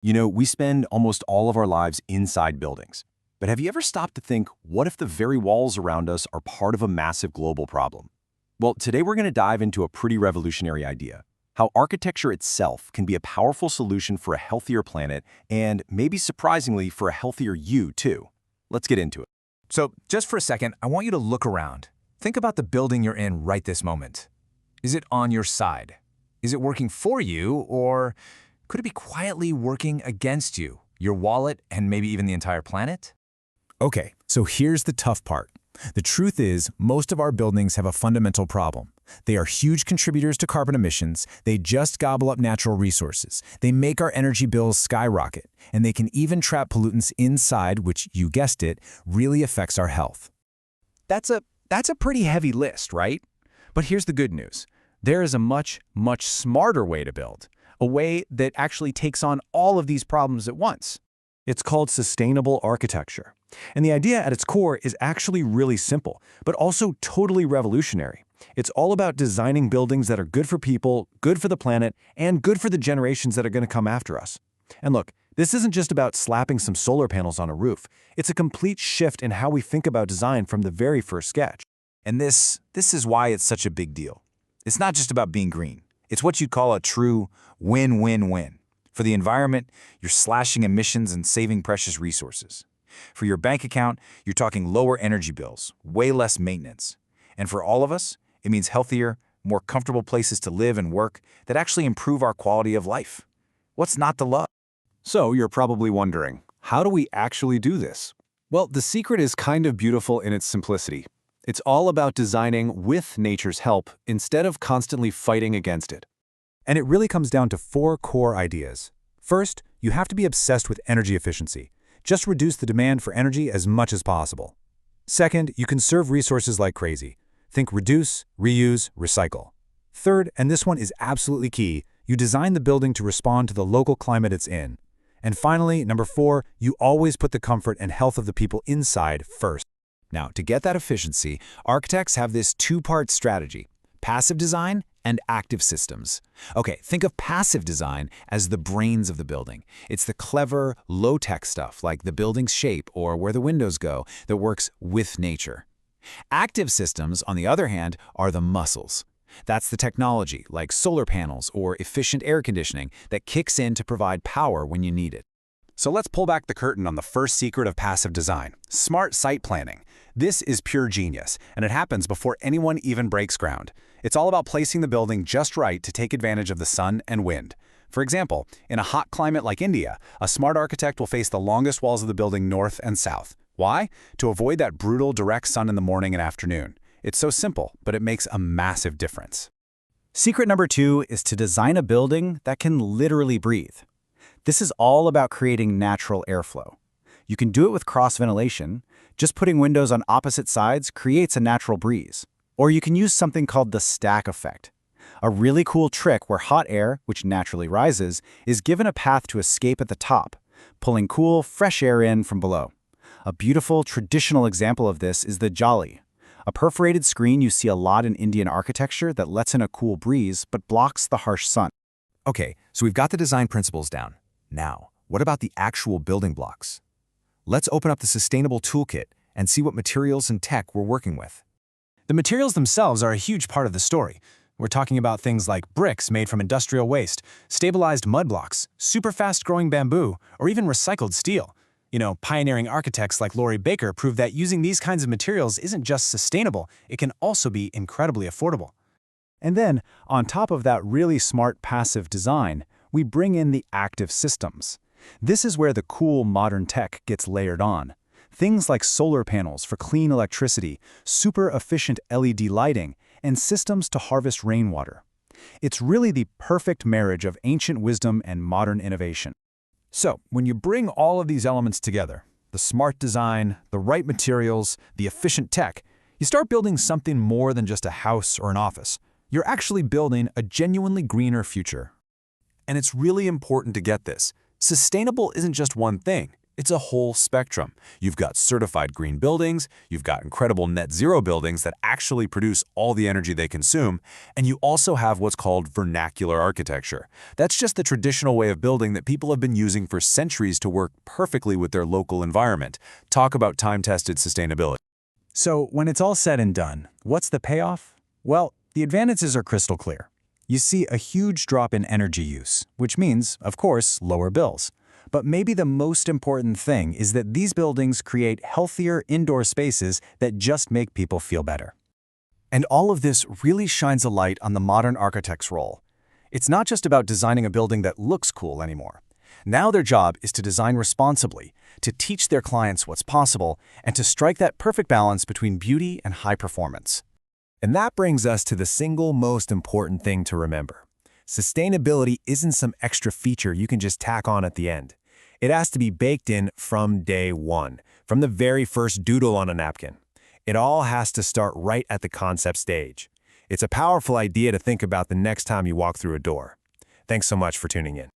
You know, we spend almost all of our lives inside buildings. But have you ever stopped to think, what if the very walls around us are part of a massive global problem? Well, today we're going to dive into a pretty revolutionary idea, how architecture itself can be a powerful solution for a healthier planet and, maybe surprisingly, for a healthier you, too. Let's get into it. So, just for a second, I want you to look around. Think about the building you're in right this moment. Is it on your side? Is it working for you, or could it be quietly working against you, your wallet, and maybe even the entire planet? Okay, so here's the tough part. The truth is, most of our buildings have a fundamental problem. They are huge contributors to carbon emissions, they just gobble up natural resources, they make our energy bills skyrocket, and they can even trap pollutants inside, which, you guessed it, really affects our health. That's a pretty heavy list, right? But here's the good news. There is a much, much smarter way to build, a way that actually takes on all of these problems at once. It's called sustainable architecture. And the idea at its core is actually really simple, but also totally revolutionary. It's all about designing buildings that are good for people, good for the planet, and good for the generations that are going to come after us. And look, this isn't just about slapping some solar panels on a roof. It's a complete shift in how we think about design from the very first sketch. And this is why it's such a big deal. It's not just about being green. It's what you'd call a true win-win-win. For the environment, you're slashing emissions and saving precious resources. For your bank account, you're talking lower energy bills, way less maintenance. And for all of us, it means healthier, more comfortable places to live and work that actually improve our quality of life. What's not to love? So you're probably wondering, how do we actually do this? Well, the secret is kind of beautiful in its simplicity. It's all about designing with nature's help instead of constantly fighting against it. And it really comes down to 4 core ideas. First, you have to be obsessed with energy efficiency. Just reduce the demand for energy as much as possible. Second, you conserve resources like crazy. Think reduce, reuse, recycle. Third, and this one is absolutely key, you design the building to respond to the local climate it's in. And finally, number 4, you always put the comfort and health of the people inside first. Now, to get that efficiency, architects have this 2-part strategy: passive design and active systems. Okay, think of passive design as the brains of the building. It's the clever, low-tech stuff like the building's shape or where the windows go that works with nature. Active systems, on the other hand, are the muscles. That's the technology, like solar panels or efficient air conditioning, that kicks in to provide power when you need it. So let's pull back the curtain on the first secret of passive design: smart site planning. This is pure genius, and it happens before anyone even breaks ground. It's all about placing the building just right to take advantage of the sun and wind. For example, in a hot climate like India, a smart architect will face the longest walls of the building north and south. Why? To avoid that brutal, direct sun in the morning and afternoon. It's so simple, but it makes a massive difference. Secret number 2 is to design a building that can literally breathe. This is all about creating natural airflow. You can do it with cross-ventilation. Just putting windows on opposite sides creates a natural breeze. Or you can use something called the stack effect, a really cool trick where hot air, which naturally rises, is given a path to escape at the top, pulling cool, fresh air in from below. A beautiful, traditional example of this is the jolly, a perforated screen you see a lot in Indian architecture that lets in a cool breeze but blocks the harsh sun. Okay, so we've got the design principles down. Now, what about the actual building blocks? Let's open up the sustainable toolkit and see what materials and tech we're working with. The materials themselves are a huge part of the story. We're talking about things like bricks made from industrial waste, stabilized mud blocks, super fast-growing bamboo, or even recycled steel. You know, pioneering architects like Laurie Baker prove that using these kinds of materials isn't just sustainable, it can also be incredibly affordable. And then, on top of that really smart passive design, we bring in the active systems. This is where the cool modern tech gets layered on. Things like solar panels for clean electricity, super efficient LED lighting, and systems to harvest rainwater. It's really the perfect marriage of ancient wisdom and modern innovation. So, when you bring all of these elements together, the smart design, the right materials, the efficient tech, you start building something more than just a house or an office. You're actually building a genuinely greener future. And it's really important to get this. Sustainable isn't just one thing. It's a whole spectrum. You've got certified green buildings, you've got incredible net zero buildings that actually produce all the energy they consume, and you also have what's called vernacular architecture. That's just the traditional way of building that people have been using for centuries to work perfectly with their local environment. Talk about time-tested sustainability. So when it's all said and done, what's the payoff? Well, the advantages are crystal clear. You see a huge drop in energy use, which means, of course, lower bills. But maybe the most important thing is that these buildings create healthier indoor spaces that just make people feel better. And all of this really shines a light on the modern architect's role. It's not just about designing a building that looks cool anymore. Now their job is to design responsibly, to teach their clients what's possible, and to strike that perfect balance between beauty and high performance. And that brings us to the single most important thing to remember. Sustainability isn't some extra feature you can just tack on at the end. It has to be baked in from day one, from the very first doodle on a napkin. It all has to start right at the concept stage. It's a powerful idea to think about the next time you walk through a door. Thanks so much for tuning in.